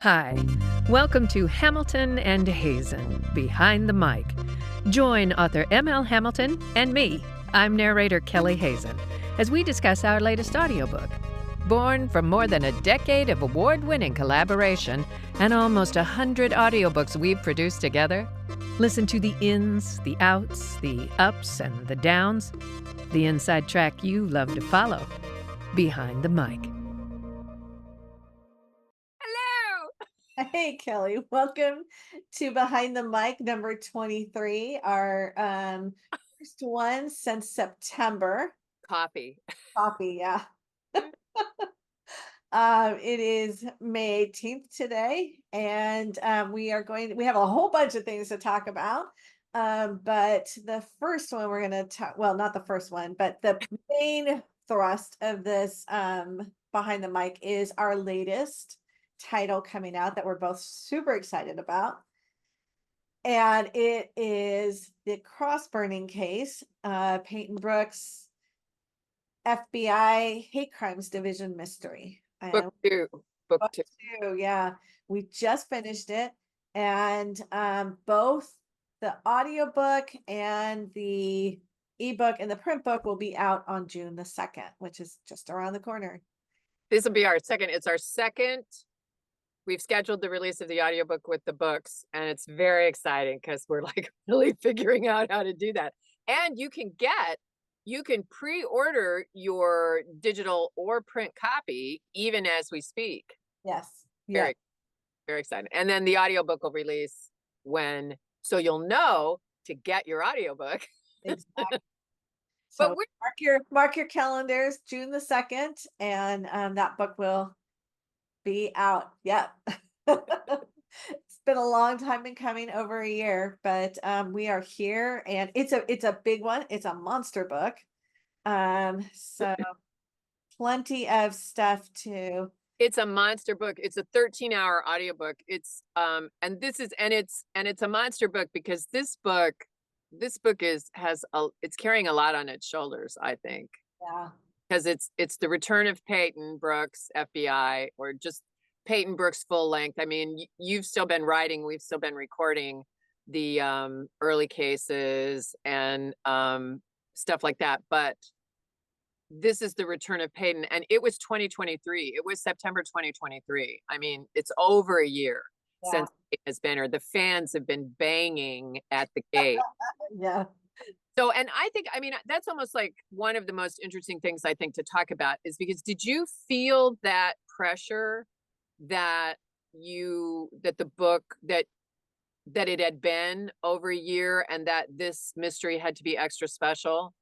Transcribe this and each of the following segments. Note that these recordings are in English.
Hi, welcome to Hamilton and Hazen, Behind the Mic. Join author M.L. Hamilton and me, I'm narrator Kelly Hazen, as we discuss our latest audiobook. Born from more than a decade of award-winning collaboration and almost 100 audiobooks we've produced together, listen to the ins, the outs, the ups, and the downs, the inside track you love to follow, Behind the Mic. Hey, Kelly, welcome to Behind the Mic number 23, our first one since September. Coffee. Coffee, yeah. It is May 18th today, and we have a whole bunch of things to talk about. But the first one we're going to talk, well, not the first one, but the main thrust of this Behind the Mic is our latest title coming out that we're both super excited about. And it is the cross burning case, Peyton Brooks, FBI Hate Crimes Division mystery. Book two. Book two. Yeah. We just finished it. And both the audiobook and the ebook and the print book will be out on June the 2nd, which is just around the corner. This will be our second. It's our second. We've scheduled the release of the audiobook with the books, and it's very exciting because we're like really figuring out how to do that. And you can pre-order your digital or print copy even as we speak. Yes. Very, very exciting. And then the audiobook will release so you'll know to get your audiobook. Exactly. But So mark your calendars, June the 2nd, and that book will be out. Yep. It's been a long time in coming, over a year, but we are here, and it's a big one. It's a monster book. So plenty of stuff to. It's a monster book. It's a 13-hour audiobook. It's it's a monster book because this book it's carrying a lot on its shoulders, I think. Yeah. Because it's the return of Peyton Brooks, FBI, or just Peyton Brooks full length. I mean, you've still been writing, we've still been recording the early cases and stuff like that, but this is the return of Peyton, and it was 2023. It was September 2023. I mean, it's over a year since it has been, or the fans have been banging at the gate. Yeah. So, and I think, I mean, that's almost like one of the most interesting things I think to talk about is because did you feel that pressure that the book, that it had been over a year and that this mystery had to be extra special?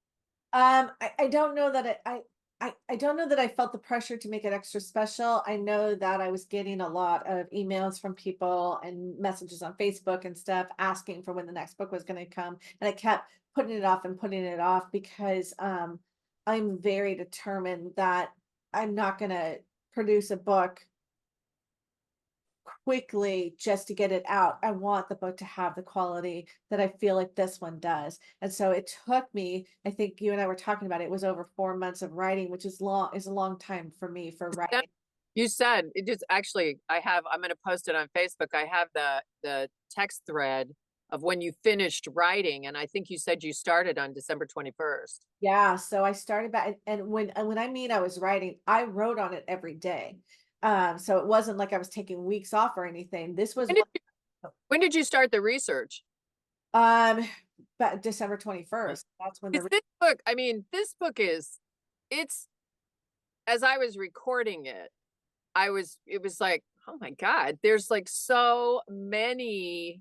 I don't know that I don't know that I felt the pressure to make it extra special. I know that I was getting a lot of emails from people and messages on Facebook and stuff asking for when the next book was going to come. And I kept putting it off and putting it off because I'm very determined that I'm not going to produce a book quickly just to get it out. I want the book to have the quality that I feel like this one does. And so it took me, I think you and I were talking about it was over 4 months of writing, which is a long time for me for writing. You said it just actually, I'm going to post it on Facebook. I have the text thread of when you finished writing. And I think you said you started on December 21st. Yeah. So I started back, and when I mean I was writing, I wrote on it every day. So it wasn't like I was taking weeks off or anything. This was when did you start the research? But December 21st. That's when this book, I mean, this book it's, as I was recording it, it was like, oh my God, there's like so many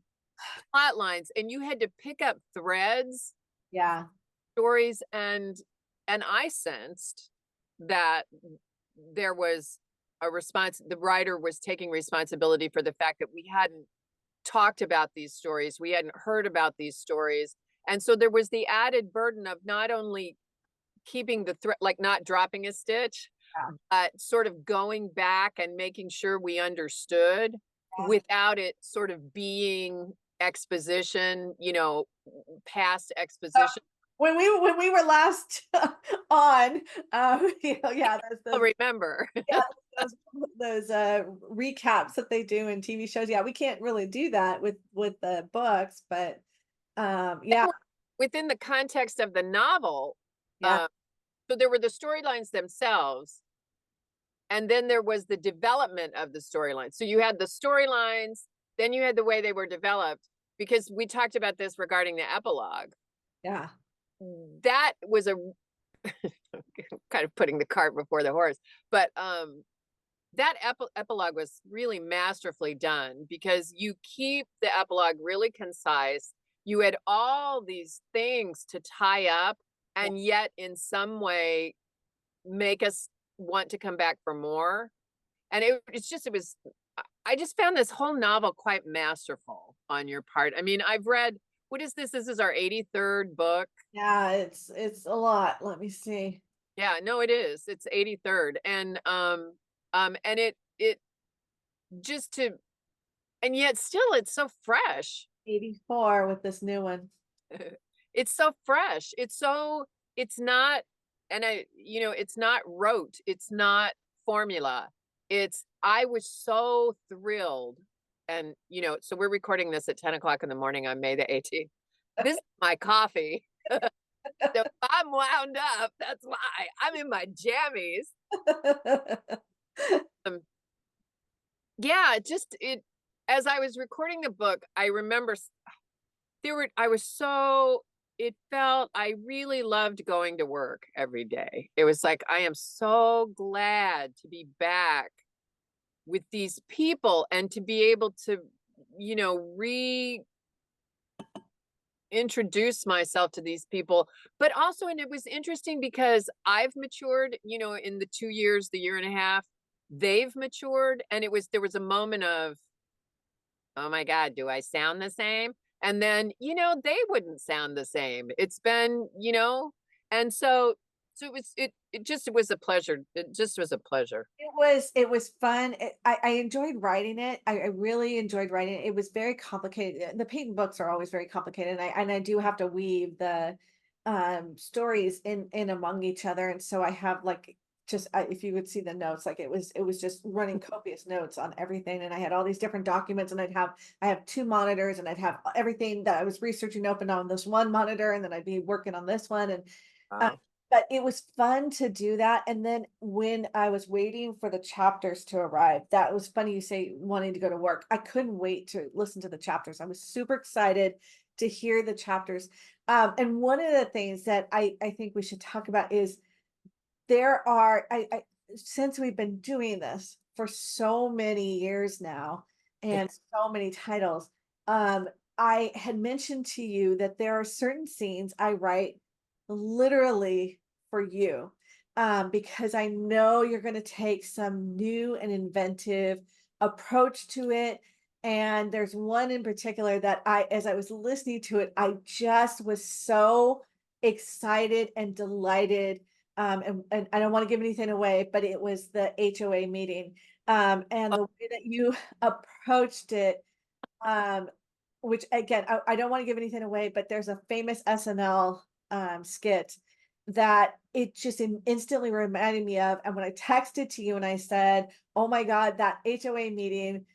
plot lines, and you had to pick up threads, stories, and I sensed that there was the writer was taking responsibility for the fact that we hadn't talked about these stories, we hadn't heard about these stories, and so there was the added burden of not only keeping the thread, like not dropping a stitch, but sort of going back and making sure we understood without it sort of being exposition, past exposition. when we were last on, yeah, I'll those remember. yeah, those recaps that they do in TV shows. Yeah, we can't really do that with the books, but yeah, Within the context of the novel, yeah, uh, so there were the storylines themselves, and then there was the development of the storylines. So you had the storylines, then you had the way they were developed, because we talked about this regarding the epilogue. yeah, That was a kind of putting the cart before the horse, but that epilogue was really masterfully done, because you keep the epilogue really concise. You had all these things to tie up, yeah. and yet in some way make us want to come back for more. And it was, I just found this whole novel quite masterful on your part. I mean, I've read, what is this? This is our 83rd book. Yeah, it's a lot. Let me see. Yeah, no, it is. It's 83rd. And it just to, and yet still it's so fresh. 84 with this new one. It's so fresh. It's not, and it's not rote. It's not formula. I was so thrilled. And, so we're recording this at 10 o'clock in the morning on May the 18th. This is my coffee. So if I'm wound up, that's why I'm in my jammies. Um, yeah, as I was recording the book, I remember it felt, I really loved going to work every day. It was like, I am so glad to be back with these people and to be able to, reintroduce myself to these people. But also, and it was interesting because I've matured, in the 2 years, the year and a half, they've matured. And there was a moment of, oh my God, do I sound the same? And then, they wouldn't sound the same. It's been, and it was a pleasure. It just was a pleasure. It was fun. I enjoyed writing it. I really enjoyed writing it. It was very complicated. The Peyton books are always very complicated, and I do have to weave the stories in among each other. And so I have like just if you would see the notes, like it was just running copious notes on everything. And I had all these different documents, and I have two monitors, and I'd have everything that I was researching open on this one monitor, and then I'd be working on this one. And uh, Wow. but it was fun to do that. And then when I was waiting for the chapters to arrive, that was funny you say wanting to go to work. I couldn't wait to listen to the chapters. I was super excited to hear the chapters. And one of the things that I think we should talk about is there are since we've been doing this for so many years now and so many titles, um, I had mentioned to you that there are certain scenes I write literally for you, because I know you're going to take some new and inventive approach to it. And there's one in particular that as I was listening to it, I just was so excited and delighted. And I don't want to give anything away, but it was the HOA meeting. And the way that you approached it, um, which again, I don't want to give anything away, but there's a famous SNL skit that it just instantly reminded me of. And when I texted to you and I said, "Oh my God, that HOA meeting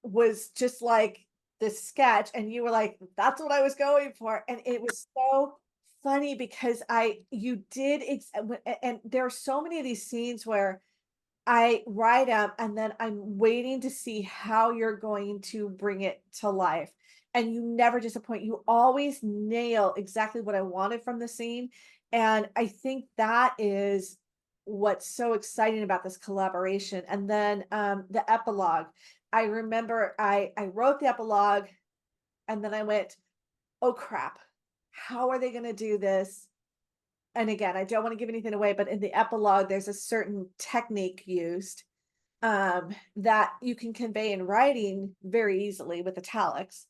was just like this sketch," and you were like, "That's what I was going for," and it was so funny because you did, and there are so many of these scenes where I write up and then I'm waiting to see how you're going to bring it to life. And you never disappoint. You always nail exactly what I wanted from the scene. And I think that is what's so exciting about this collaboration. And then the epilogue. I remember I wrote the epilogue and then I went, oh crap, how are they going to do this? And again, I don't want to give anything away, but in the epilogue, there's a certain technique used that you can convey in writing very easily with italics,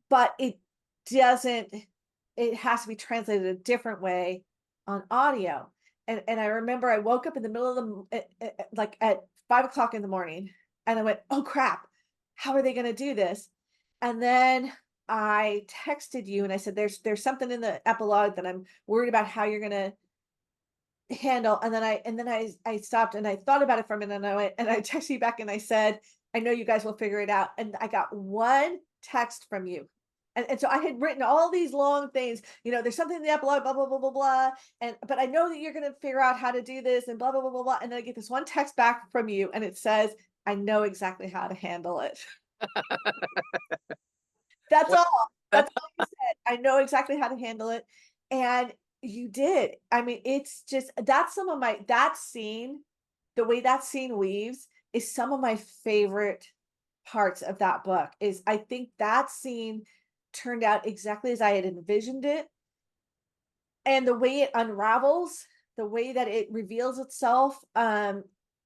but doesn't, it has to be translated a different way on audio. And I remember I woke up in the middle of like at 5 o'clock in the morning, and I went, oh crap, how are they going to do this? And then I texted you and I said, there's something in the epilogue that I'm worried about how you're gonna handle. And then I stopped and I thought about it for a minute and I went and I texted you back and I said, I know you guys will figure it out. And I got one text from you. And so I had written all these long things, there's something in the epilogue, blah, blah, blah, blah, blah. But I know that you're gonna figure out how to do this and blah, blah, blah, blah, blah. And then I get this one text back from you and it says, I know exactly how to handle it. That's Well, all. That's all you said. I know exactly how to handle it. And you did. I mean, it's just that's some of my that scene, the way that scene weaves is some of my favorite parts of that book. Is I think that scene turned out exactly as I had envisioned it. And the way it unravels, the way that it reveals itself,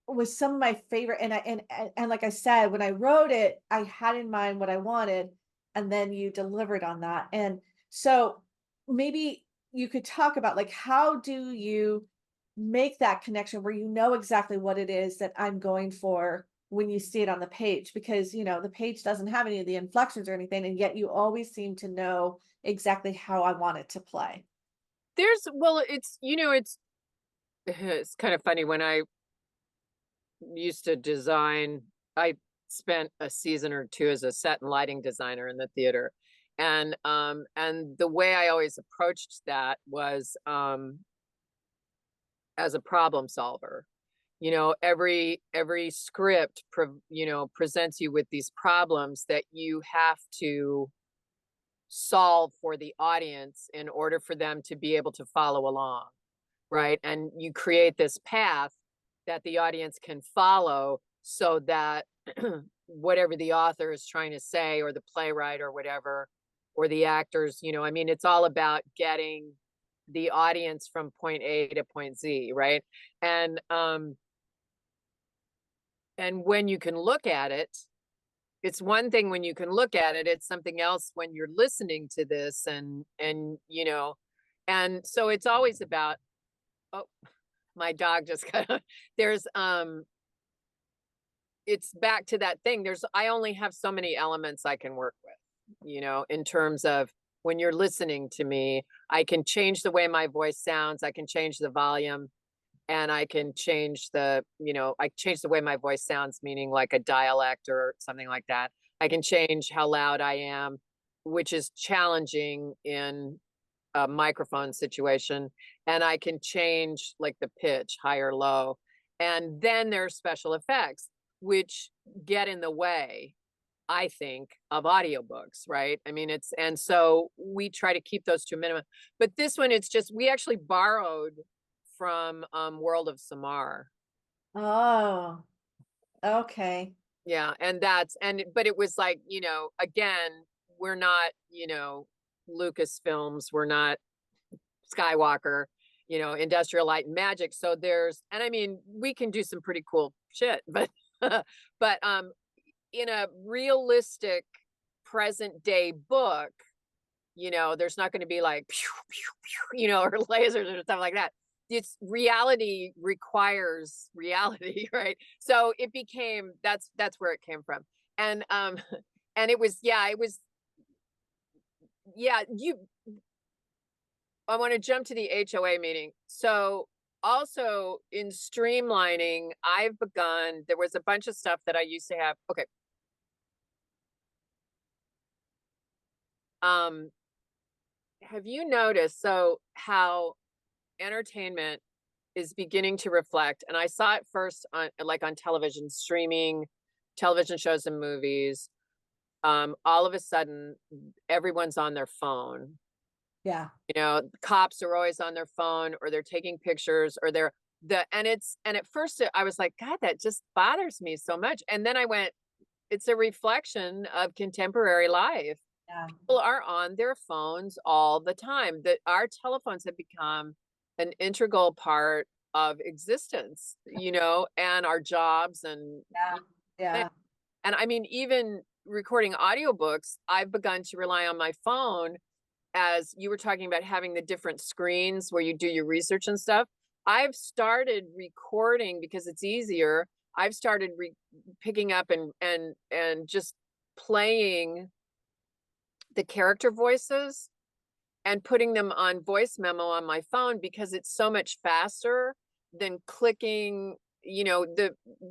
was some of my favorite. And like I said, when I wrote it, I had in mind what I wanted, and then you delivered on that. And so maybe you could talk about like how do you make that connection where you know exactly what it is that I'm going for when you see it on the page, because the page doesn't have any of the inflections or anything, and yet you always seem to know exactly how I want it to play. well, it's kind of funny when I used to design. I spent a season or two as a set and lighting designer in the theater. And the way I always approached that was as a problem solver. Every script presents you with these problems that you have to solve for the audience in order for them to be able to follow along, right? And you create this path that the audience can follow so that whatever the author is trying to say, or the playwright or whatever, or the actors, I mean, it's all about getting the audience from point A to point Z, right? And and when you can look at it, it's one thing when you can look at it, it's something else when you're listening to this. And so it's always about, oh, my dog just got there's it's back to that thing. I only have so many elements I can work with, in terms of when you're listening to me. I can change the way my voice sounds, I can change the volume, and I can change I change the way my voice sounds, meaning like a dialect or something like that. I can change how loud I am, which is challenging in a microphone situation. And I can change like the pitch, high or low. And then there's special effects, which get in the way, I think, of audiobooks, right? I mean, and so we try to keep those to a minimum. But this one, it's just, we actually borrowed from World of Samar. Oh, okay. Yeah, but it was like, again, we're not, Lucasfilms, we're not Skywalker, Industrial Light and Magic. So and I mean, we can do some pretty cool shit, but but in a realistic present day book, there's not going to be like pew, pew, pew, or lasers or stuff like that. It's reality requires reality, right? So that's where it came from. And and it was, I want to jump to the HOA meeting. So also in streamlining, there was a bunch of stuff that I used to have. Okay. Have you noticed how entertainment is beginning to reflect, and I saw it first on television, streaming, television shows and movies. All of a sudden everyone's on their phone. Yeah. Cops are always on their phone, or they're taking pictures, or and at first I was like, God, that just bothers me so much. And then I went, it's a reflection of contemporary life. Yeah. People are on their phones all the time. That our telephones have become an integral part of existence, and our jobs and Yeah. Yeah. and I mean, even recording audiobooks, I've begun to rely on my phone, as you were talking about having the different screens where you do your research and stuff. I've started recording because it's easier. I've started picking up and just playing the character voices and putting them on voice memo on my phone because it's so much faster than clicking,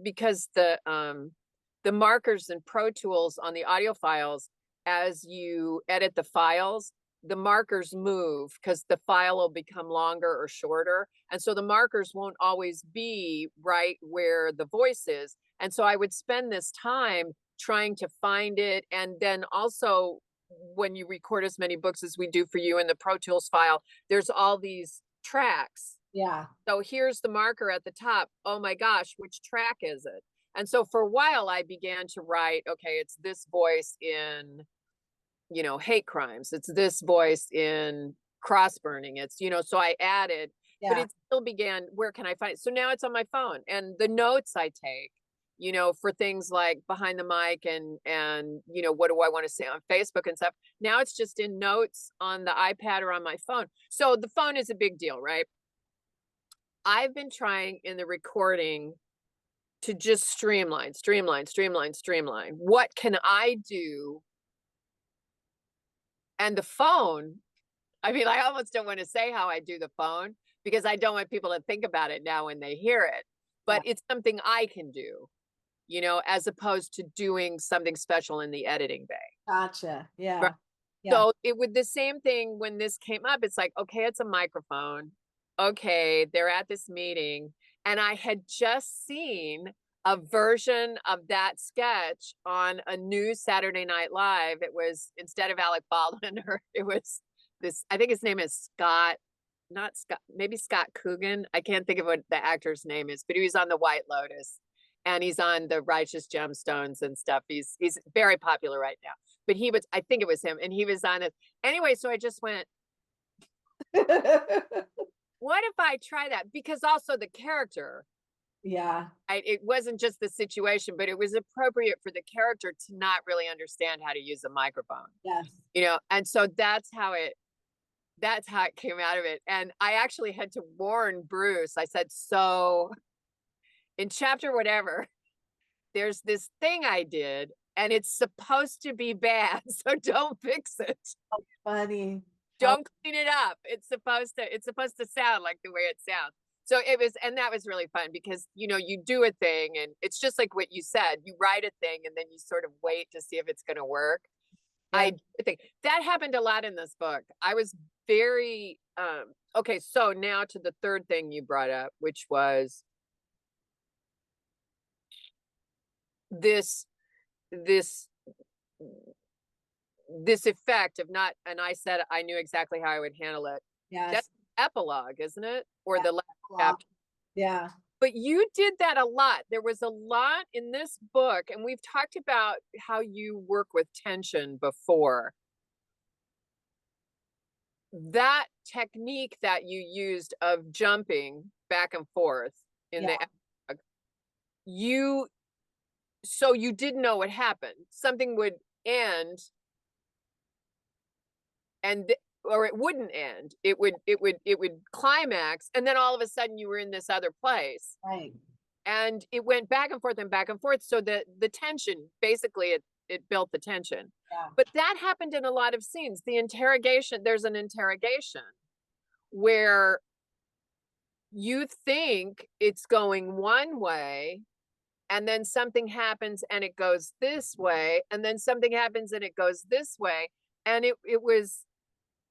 because the markers and Pro Tools on the audio files, as you edit the files, the markers move because the file will become longer or shorter. And so the markers won't always be right where the voice is. And so I would spend this time trying to find it. And then also, when you record as many books as we do for you in the Pro Tools file, there's all these tracks. Yeah. So here's the marker at the top. Oh my gosh, which track is it? And so for a while I began to write, okay, it's this voice in, hate crimes. It's this voice in cross burning. It's, so I added, but Yeah. it still began, where can I find it? So now it's on my phone, and the notes I take, for things like behind the mic and, what do I want to say on Facebook and stuff. Now it's just in notes on the iPad or on my phone. So the phone is a big deal, right? I've been trying in the recording to just streamline. What can I do? And the phone, I mean, I almost don't want to say how I do the phone because I don't want people to think about it now when they hear it, but it's something I can do, as opposed to doing something special in the editing bay. Gotcha. Yeah. Right. Yeah. So it would the same thing when this came up. It's like, okay, it's a microphone. Okay, they're at this meeting. And I had just seen a version of that sketch on a new Saturday Night Live. It was, instead of Alec Baldwin, or it was this, I think his name is Scott, not Scott, maybe Scott Coogan. I can't think of what the actor's name is, but he was on the White Lotus and he's on the Righteous Gemstones and stuff. He's very popular right now. But he was, I think it was him, and he was on it. Anyway, so I just went, what if I try that? Because also the character, Yeah. it wasn't just the situation, but it was appropriate for the character to not really understand how to use a microphone. Yes. And so that's how it came out of it. And I actually had to warn Bruce. I said, so in chapter whatever, there's this thing I did, and it's supposed to be bad, so don't fix it. Funny. Don't clean it up. It's supposed to sound like the way it sounds. So it was, and that was really fun because, you do a thing and it's just like what you said, you write a thing and then you sort of wait to see if it's going to work. Yeah. I think that happened a lot in this book. I was very, okay. So now to the third thing you brought up, which was this effect of not, and I said I knew exactly how I would handle it. Yes. That's epilogue, isn't it? Or the last Wow. chapter. Yeah. But you did that a lot. There was a lot in this book, and we've talked about how you work with tension before. That technique that you used of jumping back and forth in the epilogue, so you didn't know what happened. Something would end or it wouldn't end. It would climax, and then all of a sudden you were in this other place. Right. And it went back and forth and back and forth. So the tension, basically it built the tension. Yeah. But that happened in a lot of scenes. The interrogation, there's an interrogation where you think it's going one way, and then something happens and it goes this way, and then something happens and it goes this way. And it was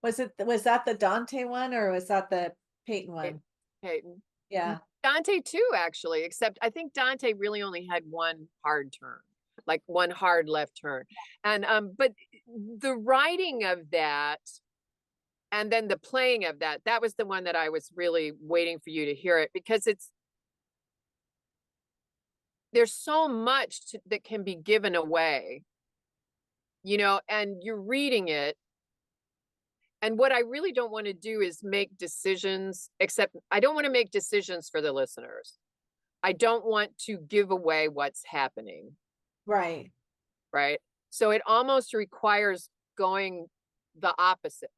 that the Dante one, or was that the Peyton one? Peyton. Yeah. Dante too, actually, except I think Dante really only had one hard turn, like one hard left turn. And but the writing of that and then the playing of that was the one that I was really waiting for you to hear it, because there's so much that can be given away, and you're reading it. And what I really don't want to do is make decisions, except I don't want to make decisions for the listeners. I don't want to give away what's happening. Right. Right. So it almost requires going the opposite.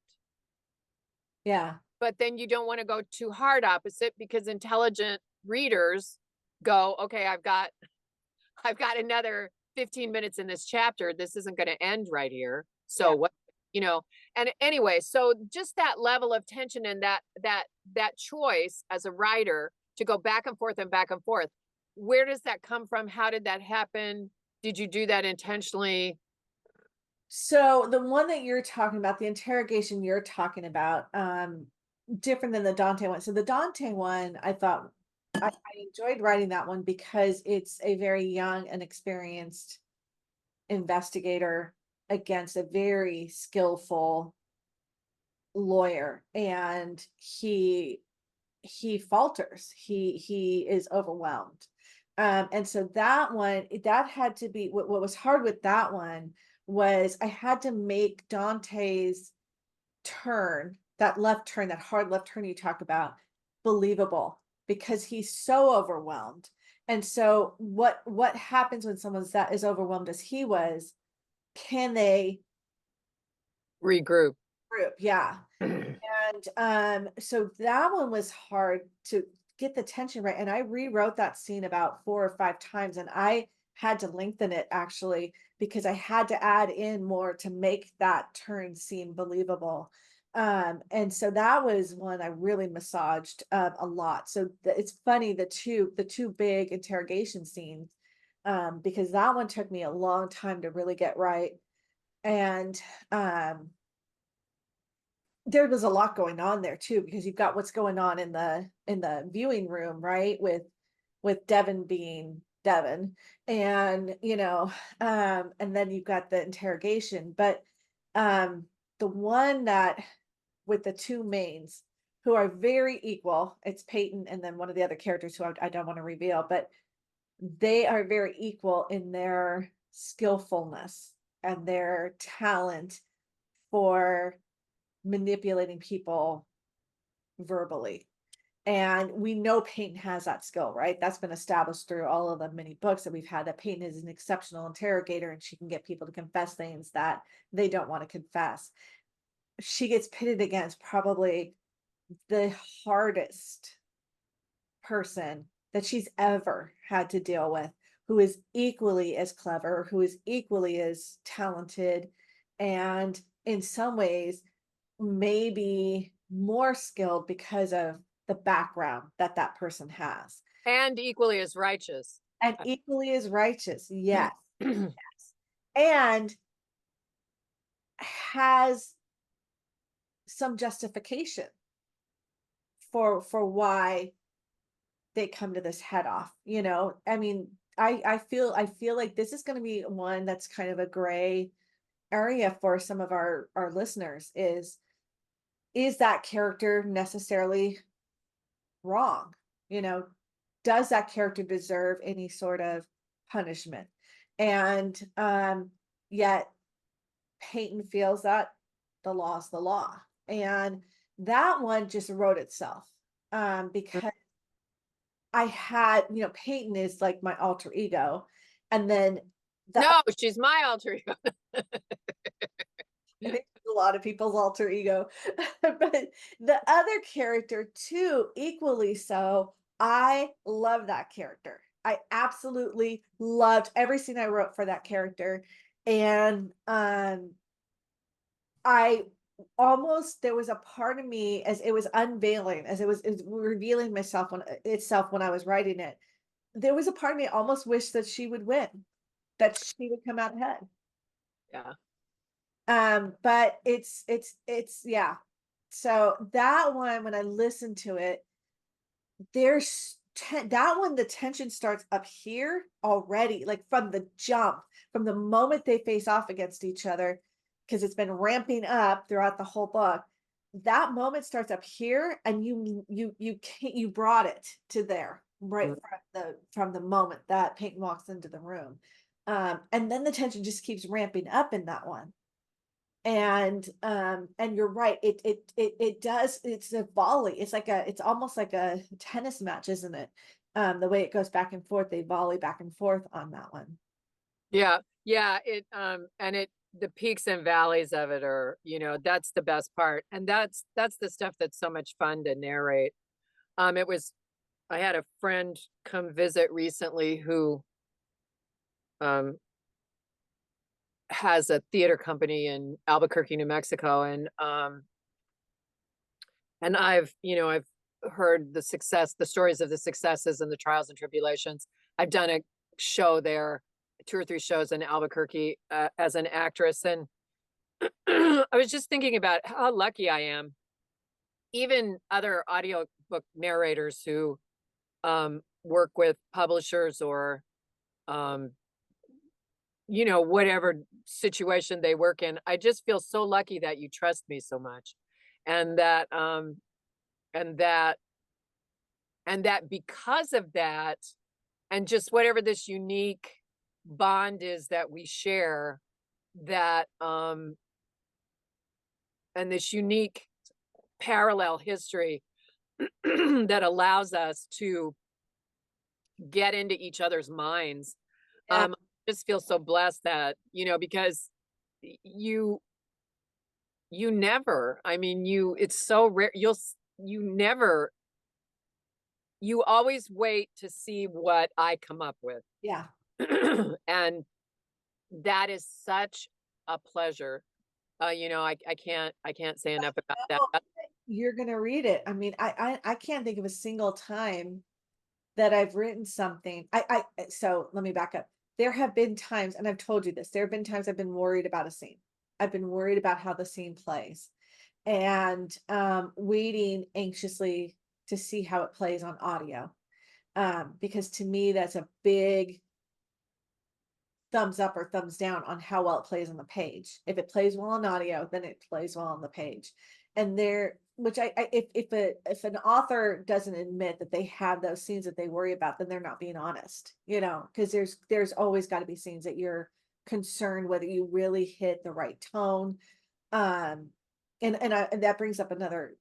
Yeah. But then you don't want to go too hard opposite, because intelligent readers go, okay, I've got another 15 minutes in this chapter. This isn't going to end right here. So what? you know. And anyway, so just that level of tension and that choice as a writer to go back and forth and back and forth. Where does that come from? How did that happen? Did you do that intentionally? So the one that you're talking about, the interrogation you're talking about, different than the Dante one. So the Dante one, I thought I enjoyed writing that one because it's a very young and experienced investigator against a very skillful lawyer, and he falters. He is overwhelmed. And so that one, that had to be what was hard with that one was I had to make Dante's turn, that left turn, that hard left turn you talk about, believable because he's so overwhelmed. And so what happens when someone's that is overwhelmed as he was? Can they Regroup. group? Yeah. And so that one was hard to get the tension right. And I rewrote that scene about 4 or 5 times, and I had to lengthen it actually because I had to add in more to make that turn seem believable. And so that was one I really massaged a lot. So it's funny, the two big interrogation scenes, because that one took me a long time to really get right. And there was a lot going on there too, because you've got what's going on in the viewing room, right? With Devin being Devin, and and then you've got the interrogation. But the one that with the two mains who are very equal, it's Peyton and then one of the other characters who I don't want to reveal, but they are very equal in their skillfulness and their talent for manipulating people verbally. And we know Peyton has that skill, right? That's been established through all of the many books that we've had, that Peyton is an exceptional interrogator and she can get people to confess things that they don't want to confess. She gets pitted against probably the hardest person that she's ever had to deal with, who is equally as clever, who is equally as talented, and in some ways maybe more skilled because of the background that that person has, And equally as righteous. and equally as righteous. Yes. And has some justification for why they come to this head off. I mean, I feel like this is going to be one that's kind of a gray area for some of our listeners. Is that character necessarily wrong? You know, does that character deserve any sort of punishment? And yet Peyton feels that the law is the law. And that one just wrote itself. Because I had, Peyton is like my alter ego. And then No, she's my alter ego. I think a lot of people's alter ego. But the other character too, equally so, I love that character. I absolutely loved every scene I wrote for that character. And I almost, there was a part of me as it was unveiling, as it was revealing myself when itself when I was writing it. There was a part of me almost wished that she would win, that she would come out ahead. Yeah. But it's yeah. So that one, when I listened to it, that one, the tension starts up here already, like from the jump, from the moment they face off against each other, because it's been ramping up throughout the whole book. That moment starts up here, and you brought it to there right from the moment that Peyton walks into the room. And then the tension just keeps ramping up in that one. And you're right, it does, it's a volley, it's almost like a tennis match, isn't it? The way it goes back and forth, they volley back and forth on that one. Yeah. Yeah. And the peaks and valleys of it are, that's the best part. And that's the stuff that's so much fun to narrate. I had a friend come visit recently who, has a theater company in Albuquerque, New Mexico, and I've heard the stories of the successes and the trials and tribulations. I've done a show there, 2 or 3 shows in Albuquerque as an actress, and I was just thinking about how lucky I am. Even other audiobook narrators who work with publishers or um, whatever situation they work in. I just feel so lucky that you trust me so much, and and that that because of that, and just whatever this unique bond is that we share, that and this unique parallel history that allows us to get into each other's minds. Yeah. I just feel so blessed that, because you never, I mean, it's so rare. You never, you always wait to see what I come up with. Yeah. And that is such a pleasure. I can't say enough about that. Well, you're gonna read it. I mean, I can't think of a single time that I've written something. So let me back up. There have been times, and I've told you this, there have been times I've been worried about a scene. I've been worried about how the scene plays and waiting anxiously to see how it plays on audio. Because to me, that's a big thumbs up or thumbs down on how well it plays on the page. If it plays well on audio, then it plays well on the page. And which if an author doesn't admit that they have those scenes that they worry about, then they're not being honest, because there's always got to be scenes that you're concerned whether you really hit the right tone. And that brings up another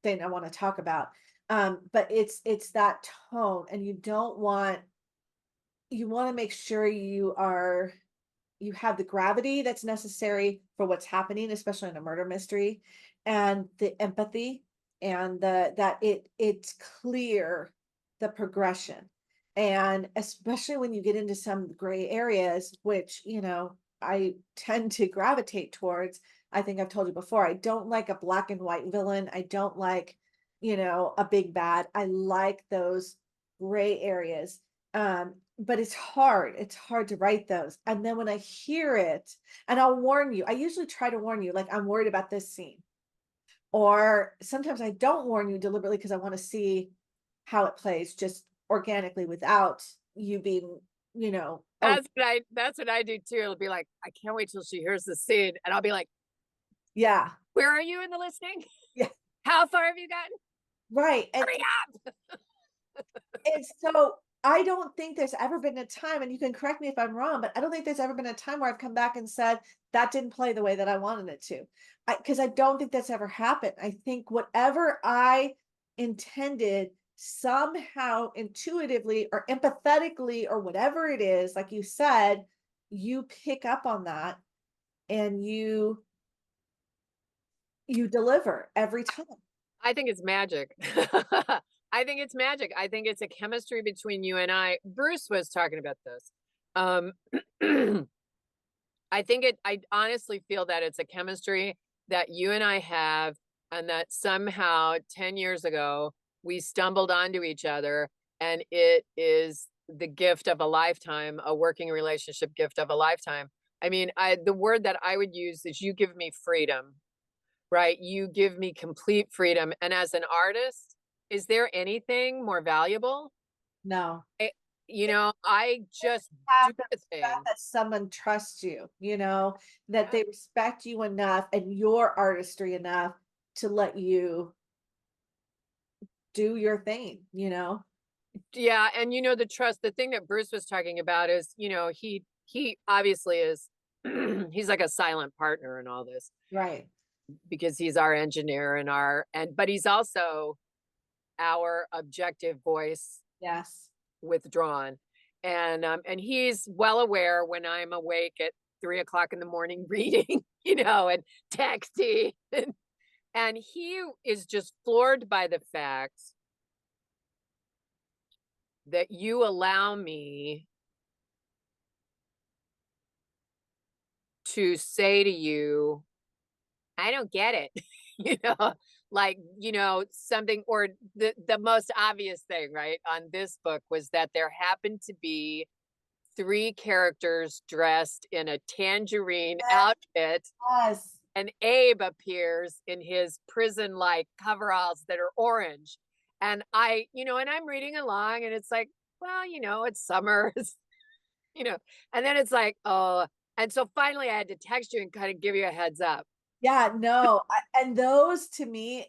thing I want to talk about. But it's that tone, and you want to make sure you have the gravity that's necessary for what's happening, especially in a murder mystery, and the empathy, and it's clear, the progression. And especially when you get into some gray areas, which, I tend to gravitate towards. I think I've told you before, I don't like a black and white villain. I don't like, a big bad. I like those gray areas. But it's hard. It's hard to write those. And then when I hear it, and I'll warn you, I usually try to warn you, like, I'm worried about this scene. Or sometimes I don't warn you deliberately because I want to see how it plays just organically without you being, oh, That's what I do too. It'll be like, I can't wait till she hears the scene. And I'll be like, yeah, where are you in the listening? yeah, How far have you gotten? right. Hurry up. And so I don't think there's ever been a time, and you can correct me if I'm wrong, but I don't think there's ever been a time where I've come back and said that didn't play the way that I wanted it to. Because I don't think that's ever happened. I think whatever I intended, somehow intuitively or empathetically or whatever it is, like you said, you pick up on that, and you deliver every time. I think it's magic. I think it's magic. I think it's a chemistry between you and I. Bruce was talking about this. Um, I honestly feel that it's a chemistry that you and I have, and that somehow 10 years ago we stumbled onto each other, and it is the gift of a lifetime, a working relationship gift of a lifetime. I mean, the word that I would use is you give me freedom, right? You give me complete freedom. And as an artist, is there anything more valuable? No. I just do Have the thing. that someone trusts you, that they respect you enough and your artistry enough to let you do your thing. Yeah, and the trust, the thing that Bruce was talking about is, he obviously is he's like a silent partner in all this Right. because he's our engineer but he's also our objective voice Yes. withdrawn. And he's well aware when I'm awake at 3 o'clock in the morning reading, and texting. And he is just floored by the fact that you allow me to say to you, I don't get it. You know, like, something, or the most obvious thing, right, on this book was that there happened to be three characters dressed in a tangerine outfit, Yes. and Abe appears in his prison-like coveralls that are orange. And and I'm reading along and it's like, well, it's summer, you know, and then it's like, oh, and so finally I had to text you and kind of give you a heads up. Yeah, no, and those to me,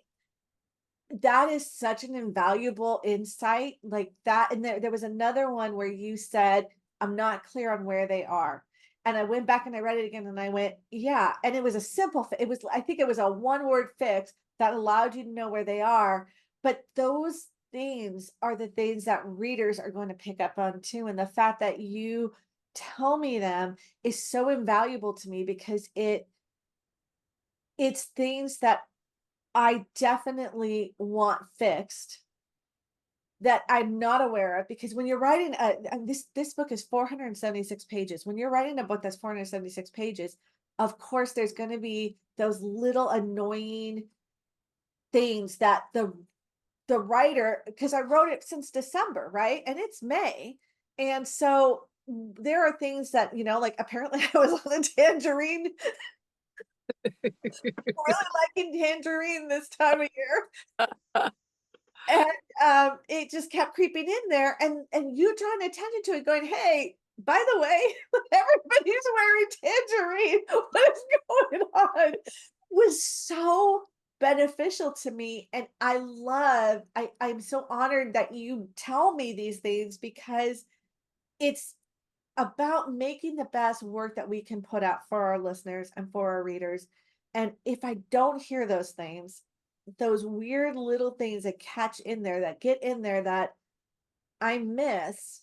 that is such an invaluable insight like that. And there was another one where you said, I'm not clear on where they are. And I went back and I read it again and I went, yeah. And it was a simple, it was, I think it was a one word fix that allowed you to know where they are. But those things are the things that readers are going to pick up on too. And the fact that you tell me them is so invaluable to me because it's things that I definitely want fixed that I'm not aware of because when you're writing and this book is 476 pages. When you're writing a book that's 476 pages, of course there's going to be those little annoying things that the writer, because I wrote it since December, right? And it's May. And so there are things that, like apparently I was on a tangerine, really liking tangerine this time of year. And, it just kept creeping in there and you drawing attention to it going, "Hey, by the way, everybody's wearing tangerine. What is going on?" Was so beneficial to me, and I'm so honored that you tell me these things because it's about making the best work that we can put out for our listeners and for our readers. And if I don't hear those things, those weird little things that catch in there, that get in there that I miss,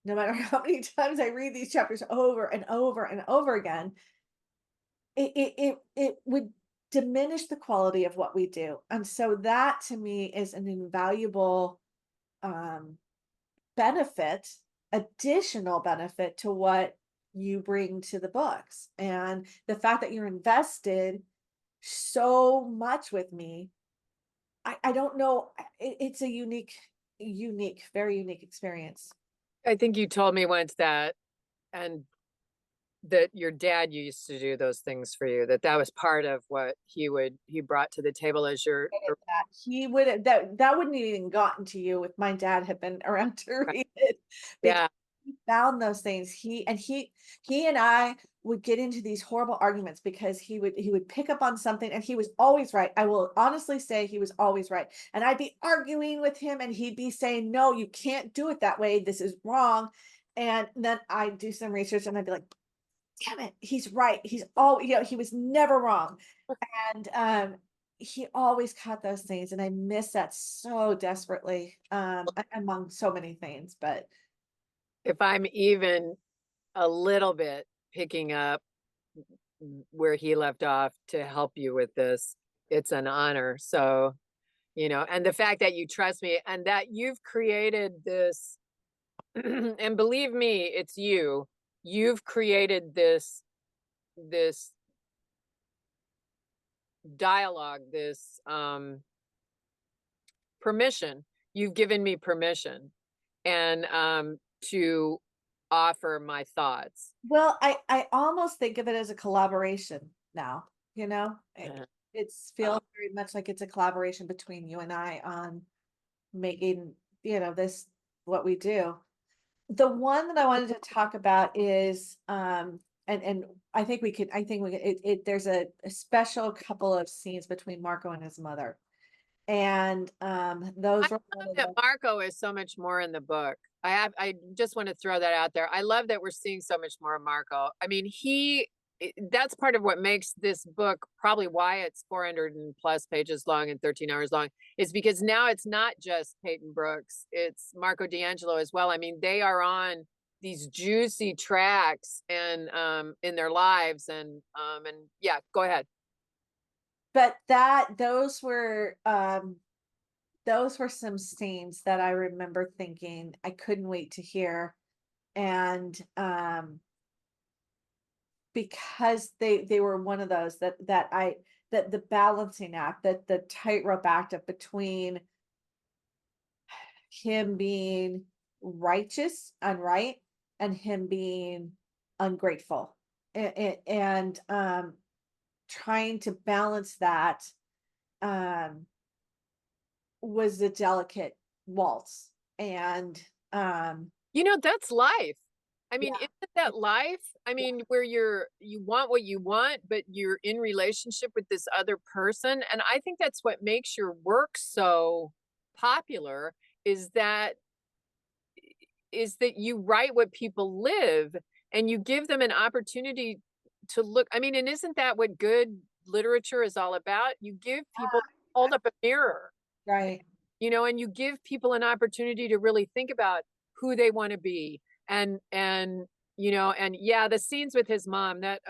no matter how many times I read these chapters over and over and over again, it would diminish the quality of what we do. And so that to me is an invaluable um benefit, additional benefit to what you bring to the books. And the fact that you're invested so much with me, I don't know. It's a unique, very unique experience. I think you told me once that, and that your dad used to do those things for you, that was part of what he brought to the table as your That he would have that wouldn't have even gotten to you if my dad had been around to read it because yeah. he found those things. He and I would get into these horrible arguments because he would pick up on something and he was always right. I will honestly say he was always right. And I'd be arguing with him and he'd be saying, "No, you can't do it that way. This is wrong." And then I'd do some research and I'd be like, "Damn it, he's right. He's all, he was never wrong." And he always caught those things and I miss that so desperately among so many things. But If I'm even a little bit picking up where he left off to help you with this, it's an honor. So, and the fact that you trust me and that you've created this, and believe me, it's you've created this dialogue, this permission. You've given me permission, and to offer my thoughts. well, I almost think of it as a collaboration now, Uh, it's feels very much like it's a collaboration between you and I on making, this what we do. The one that I wanted to talk about is and I think we could there's a special couple of scenes between Marco and his mother. And I those were one love of that the Marco is so much more in the book. I just want to throw that out there. I love that we're seeing so much more of Marco. I mean, that's part of what makes this book, probably why it's 400 and plus pages long and 13 hours long, is because now it's not just Peyton Brooks, it's Marco D'Angelo as well. I mean, they are on these juicy tracks and in their lives, and yeah, go ahead. but those were some scenes that I remember thinking I couldn't wait to hear. And because they were one of those that the balancing act, that the tightrope act of between him being righteous and right and him being ungrateful, and trying to balance that um was a delicate waltz. And That's life. I mean, yeah, isn't that life? I mean, where you want what you want, but you're in relationship with this other person. And I think that's what makes your work so popular is that you write what people live and you give them an opportunity to look. I mean, and isn't that what good literature is all about? You give people hold up a mirror, right. and you give people an opportunity to really think about who they want to be. And yeah, the scenes with his mom that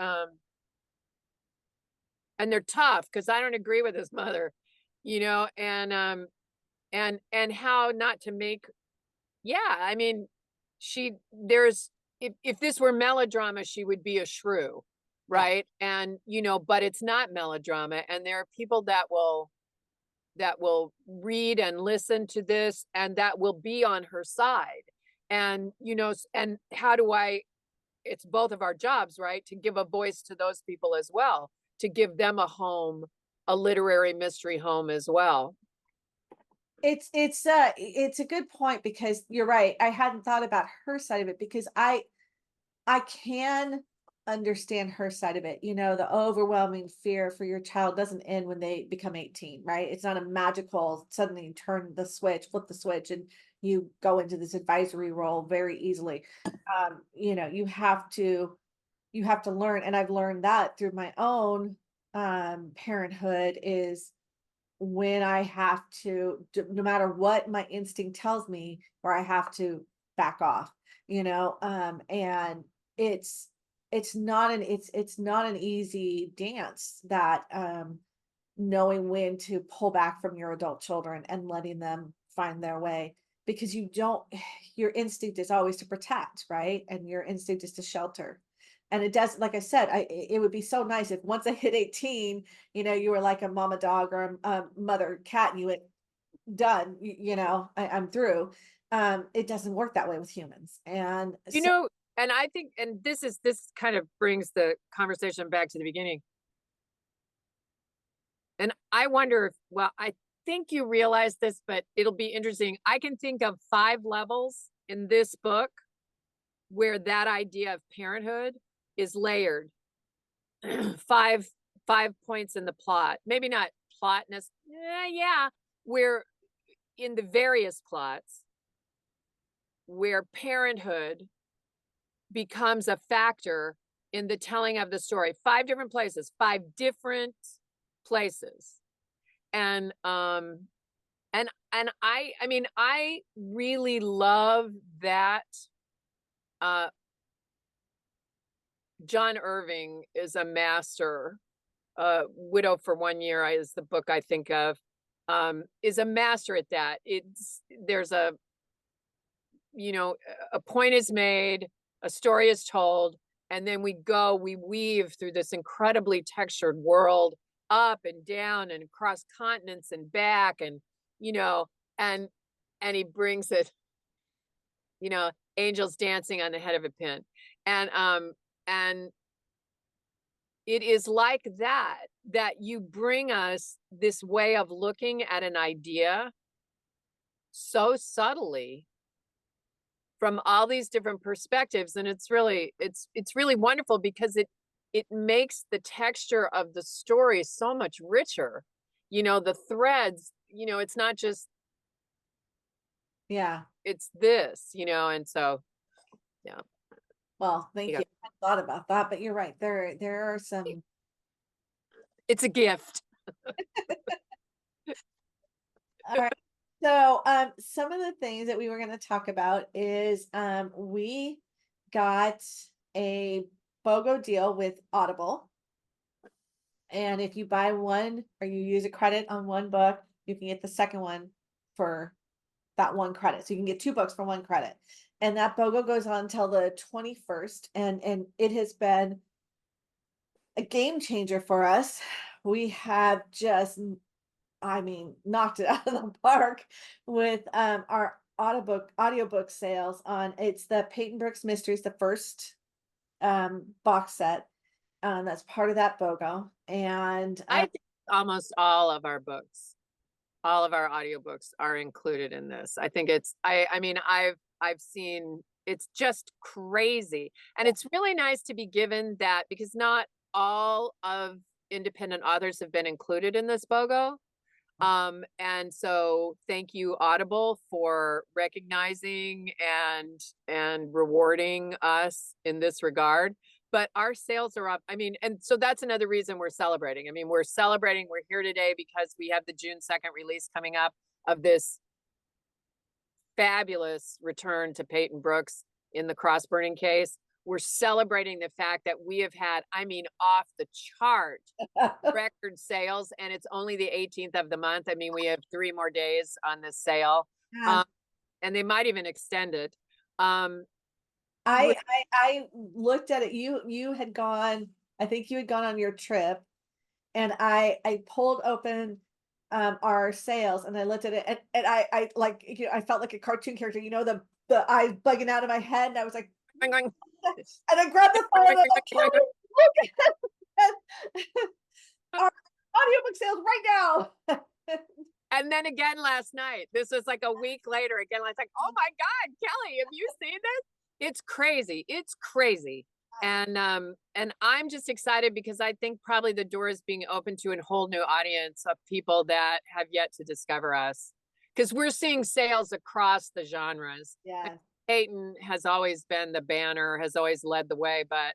and they're tough because I don't agree with his mother, and how not to make. Yeah, I mean, there's if this were melodrama, she would be a shrew, Yeah. right? And but it's not melodrama, and there are people that will read and listen to this and that will be on her side. And and how do I it's both of our jobs, right? To give a voice to those people as well, to give them a home, a literary mystery home as well. It's a good point, because you're right. I hadn't thought about her side of it, because I can understand her side of it. The overwhelming fear for your child doesn't end when they become 18, right? It's not a magical suddenly you turn the switch, flip the switch, and you go into this advisory role very easily. You have to learn, and I've learned that through my own parenthood, is when I have to, no matter what my instinct tells me, where I have to back off, and it's it's not an easy dance, that knowing when to pull back from your adult children and letting them find their way, because you don't your instinct is always to protect, right? And your instinct is to shelter. And it does, like I said, it would be so nice if once I hit 18, you were like a mama dog or a mother cat, and you went, done, I'm through. It doesn't work that way with humans. And You so know, and I think, and this kind of brings the conversation back to the beginning. And I wonder if, well, I think you realize this, but it'll be interesting. I can think of 5 levels in this book where that idea of parenthood is layered. five five points in the plot. Maybe not plotness. Yeah, where in the various plots where parenthood becomes a factor in the telling of the story. 5 different places, 5 different places. And mean, I really love that uh John Irving is a master. Widow for One Year is the book I think of. Is a master at that. There's a point is made, a story is told, and then we weave through this incredibly textured world, up and down and across continents and back, and you know, and he brings it, angels dancing on the head of a pin. And it is like that you bring us this way of looking at an idea so subtly from all these different perspectives, and it's really wonderful because it makes the texture of the story so much richer. The threads, it's not just yeah. it's this, and so yeah. Well, thank Yeah, you. I thought about that, but you're right. There are some. it's a gift. All right. So, some of the things that we were going to talk about is, we got a BOGO deal with Audible. And if you buy one or you use a credit on one book, you can get the second one for that one credit. So you can get 2 books for 1 credit. And that BOGO goes on until the 21st. And it has been a game changer for us. We have just, I mean, knocked it out of the park with our audiobook sales on it's the Peyton Brooks Mysteries, the first box set. That's part of that BOGO. And I think almost all of our books, all of our audiobooks are included in this. I think it's I mean I've seen it's just crazy. And it's really nice to be given that because not all of independent authors have been included in this BOGO. And so thank you, Audible, for recognizing and rewarding us in this regard. But our sales are up. I mean, and so that's another reason we're celebrating. I mean, we're celebrating, we're here today because we have the June 2nd release coming up of this fabulous return to Peyton Brooks in the cross burning case. We're celebrating the fact that we have had, I mean, off the chart record sales, and it's only the 18th of the month. I mean, we have 3 more days on this sale, yeah, and they might even extend it. Um, I looked at it. You had gone, I think you had gone on your trip, and I pulled open our sales and I looked at it, and I like, you know, I felt like a cartoon character, you know, the eyes bugging out of my head, and I was like, going, going, and I grabbed the phone and I was like, Kelly, look at our audiobook sales right now. and then again last night. This was like a week later. Again, I was like, "Oh my God, Kelly, have you seen this? It's crazy. It's crazy." And I'm just excited because I think probably the door is being opened to a whole new audience of people that have yet to discover us. Because we're seeing sales across the genres. Yeah. Peyton has always been the banner, has always led the way, but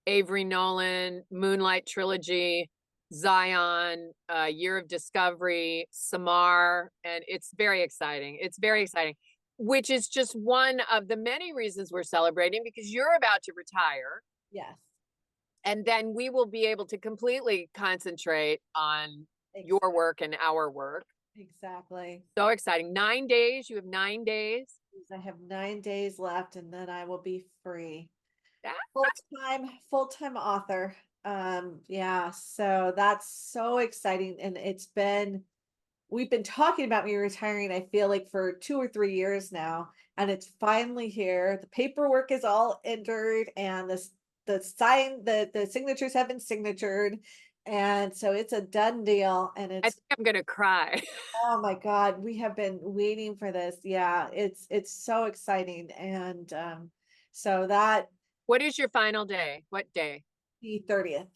Avery Nolan, Moonlight Trilogy, Zion, Year of Discovery, Samar, and it's very exciting. It's very exciting, which is just one of the many reasons we're celebrating because you're about to retire. Yes. And then we will be able to completely concentrate on your work and our work. Exactly. So exciting. 9 days. You have 9 days. I have 9 days left and then I will be free. Yeah. Full-time author. Yeah, so that's so exciting. And we've been talking about me retiring, I feel like for 2 or 3 years now, and it's finally here. The paperwork is all entered and the signatures have been signatured. And so it's a done deal. And I it's, think I'm going to cry. oh my God, we have been waiting for this. Yeah, it's so exciting. And so that What is your final day? What day? the 30th.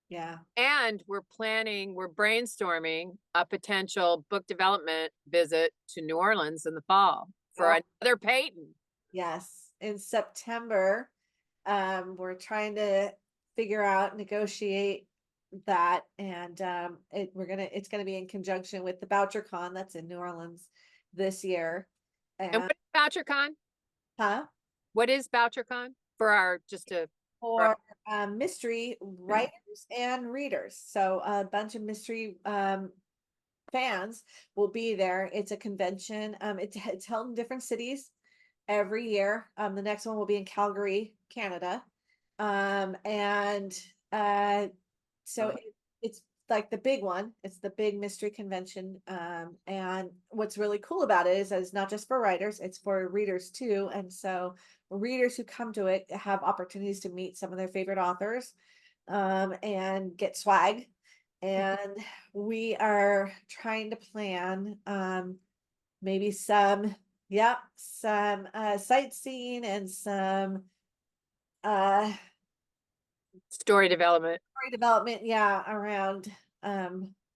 Yeah. And we're brainstorming a potential book development visit to New Orleans in the fall for Oh, another Peyton. yes. In September, we're trying to figure out, negotiate that, and it's gonna be in conjunction with the BoucherCon that's in New Orleans this year. And And what is BoucherCon? huh? What is BoucherCon for our just to for For mystery writers and readers. So a bunch of mystery fans will be there. It's a convention. It's held in different cities every year. The next one will be in Calgary, Canada. And so it's like the big one. It's the big mystery convention. And what's really cool about it is that it's not just for writers, it's for readers too. And so readers who come to it have opportunities to meet some of their favorite authors, and get swag. And we are trying to plan maybe some, yeah, some sightseeing and some uh story development. story development, yeah, around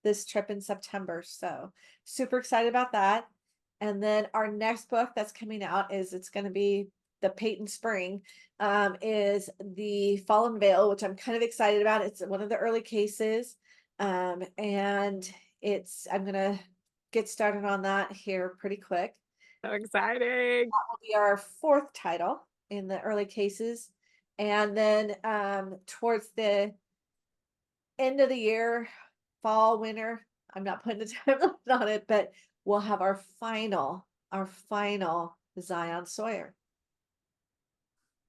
this trip in September. So super excited about that. And then our next book that's coming out is it's going to be the Peyton Spring, is the Fallen Veil, which I'm kind of excited about. It's one of the early cases. And I'm gonna get started on that here pretty quick. So exciting. That will be our 4th title in the early cases. And then towards the end of the year, fall, winter, I'm not putting a time limit on it, but we'll have our final Zion Sawyer.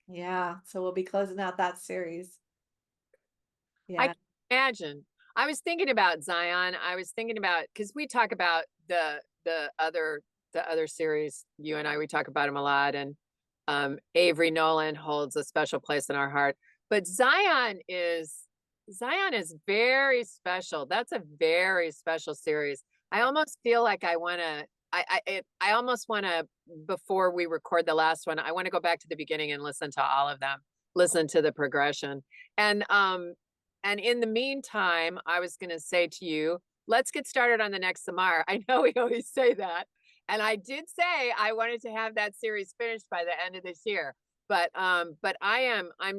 Yeah. So we'll be closing out that series. I Yeah. can imagine. I was thinking about Zion. I was thinking about, because we talk about the other series, you and I, we talk about him a lot, and Avery Nolan holds a special place in our heart. But Zion is very special. That's a very special series. I almost feel like I want to. I almost want to, before we record the last one, I want to go back to the beginning and listen to all of them, listen to the progression. And in the meantime, I was going to say to you, let's get started on the next Samar. I know we always say that. And I did say I wanted to have that series finished by the end of this year. But I'm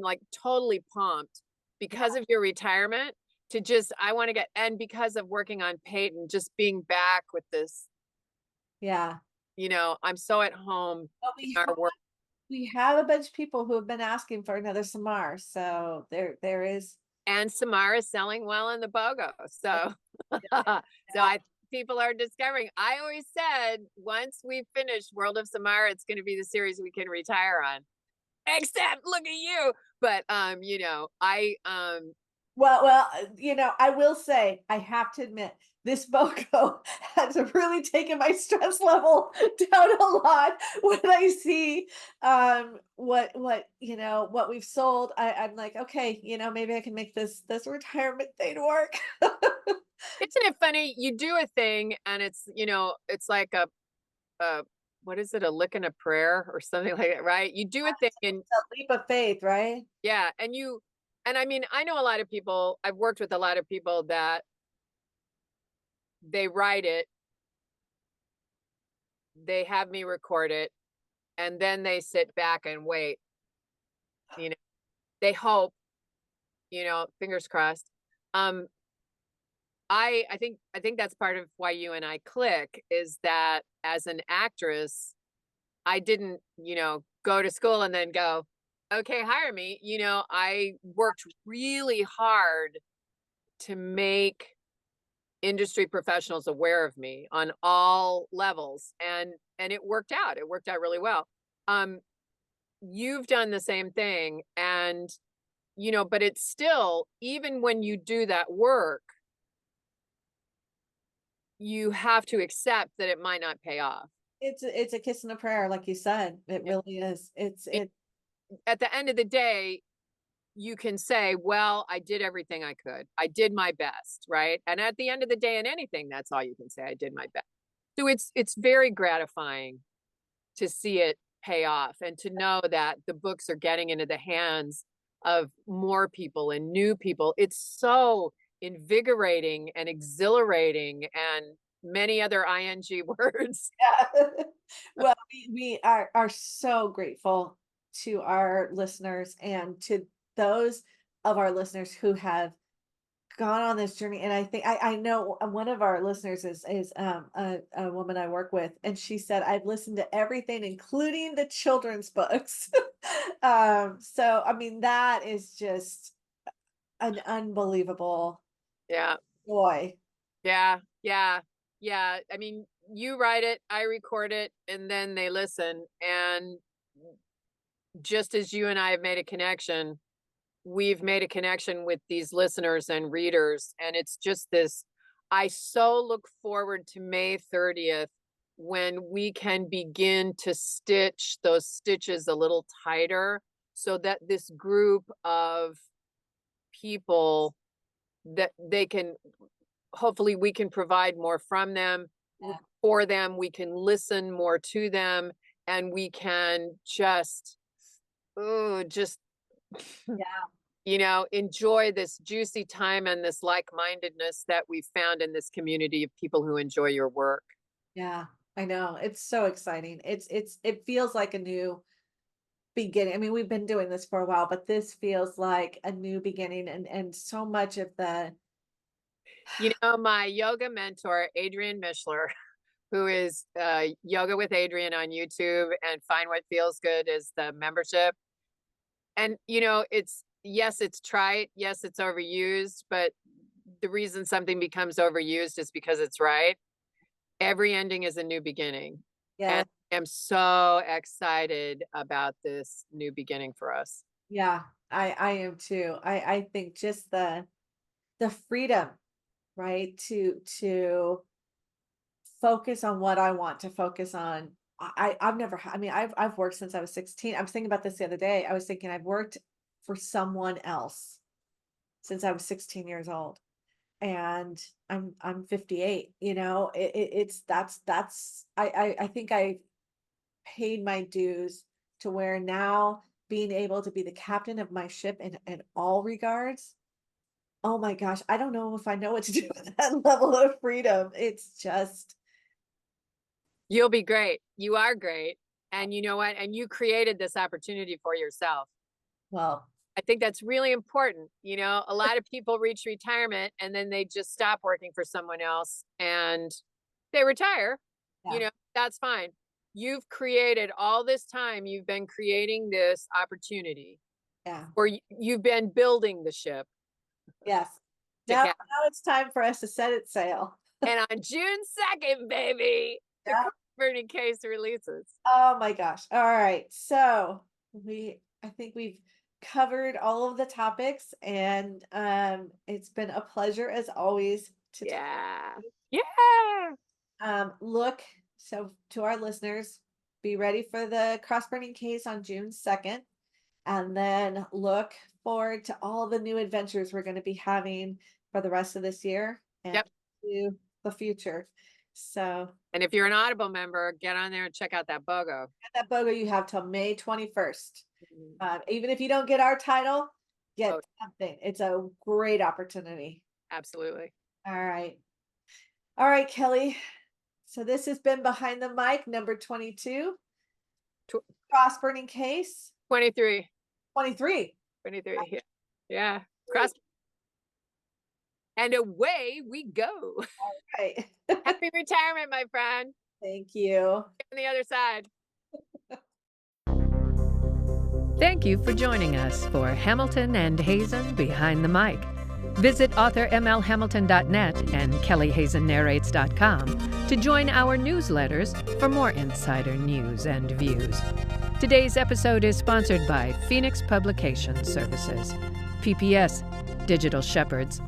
like totally pumped because of your retirement to just, I want to get, and because of working on Peyton, just being back with this, Yeah. I'm so at home But in our work. we have a bunch of people who have been asking for another Samar. So there is. And Samara is selling well in the BOGO. So, people are discovering. I always said once we finish World of Samara, it's going to be the series we can retire on. Except, look at you. But Well, I will say, I have to admit, this BOGO has really taken my stress level down a lot when I see what we've sold. I'm like, okay, maybe I can make this retirement thing work. isn't it funny? You do a thing, and it's like a what is it? A lick and a prayer or something like that, right? You do a thing, and A leap of faith, right? yeah, and I mean, I know a lot of people. I've worked with a lot of people that they write it, they have me record it, and then they sit back and wait. You know, they hope, fingers crossed. Um, I think that's part of why you and I click, is that as an actress, I didn't, go to school and then go, okay, hire me. I worked really hard to make industry professionals aware of me on all levels, and it worked out. It worked out really well. Um, you've done the same thing, and but it's still, even when you do that work, you have to accept that it might not pay off. It's a kiss and a prayer, like you said. It Yeah. really is. At the end of the day, you can say, well, I did everything I could. I did my best, right? And at the end of the day, in anything, that's all you can say. I did my best. So it's very gratifying to see it pay off, and to know that the books are getting into the hands of more people and new people. It's so invigorating and exhilarating, and many other ing words. Yeah. Well, we are so grateful to our listeners and to those of our listeners who have gone on this journey. And I think I know one of our listeners is a woman I work with, and she said, I've listened to everything, including the children's books. So I mean, that is just an unbelievable Yeah. joy. Yeah. Yeah. Yeah. I mean, you write it, I record it, and then they listen. And just as you and I have made a connection, we've made a connection with these listeners and readers. And it's just this, I so look forward to May 30th, when we can begin to stitch those stitches a little tighter, so that this group of people, that they can, hopefully we can provide more from them, Yeah. for them, we can listen more to them, and we can just, oh, just Yeah. enjoy this juicy time and this like-mindedness that we've found in this community of people who enjoy your work. Yeah. I know. It's so exciting. It feels like a new beginning. I mean, we've been doing this for a while, but this feels like a new beginning, and so much of the. My yoga mentor, Adrian Mishler, who is Yoga with Adrian on YouTube, and Find What Feels Good is the membership. And, yes, it's trite. Yes, it's overused, but the reason something becomes overused is because it's right. Every ending is a new beginning. Yeah. And am so excited about this new beginning for us. Yeah, I am too. I think just the freedom, right? To focus on what I want to focus on. I've never I mean, I've worked since I was 16. I was thinking about this the other day. I was thinking I've worked for someone else since I was 16 years old. And I'm 58, it's that's I think I paid my dues to where now being able to be the captain of my ship in all regards. Oh my gosh, I don't know if I know what to do with that level of freedom. It's just, You'll be great. You are great. And you know what? And you created this opportunity for yourself. well, I think that's really important. A lot of people reach retirement and then they just stop working for someone else and they retire. yeah, That's fine. You've created all this time, you've been creating this opportunity, yeah, or you've been building the ship yes. to Now cap. now it's time for us to set it sail. And on June 2nd, baby, the Yeah. burning case releases. Oh my gosh. All right. So I think we've covered all of the topics, and it's been a pleasure as always to talk. Yeah. Yeah. Look, so to our listeners, be ready for the cross burning case on June 2nd, and then look forward to all the new adventures we're going to be having for the rest of this year and Yep. to the future. So And if you're an Audible member, get on there and check out that BOGO. that BOGO you have till May 21st. Even if you don't get our title, get Oh, something. It's a great opportunity. absolutely. All right. All right, Kelly. So this has been Behind the Mic, number 22. Tw- Cross burning case 23. 23. 23. Yeah. Yeah. Cross. And away we go. Right. Happy retirement, my friend. Thank you. On the other side. Thank you for joining us for Hamilton and Hazen Behind the Mic. Visit authormlhamilton.net and kellyhazennarrates.com to join our newsletters for more insider news and views. Today's episode is sponsored by Phoenix Publication Services. PPS, Digital Shepherds.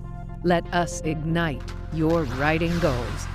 Let us ignite your writing goals.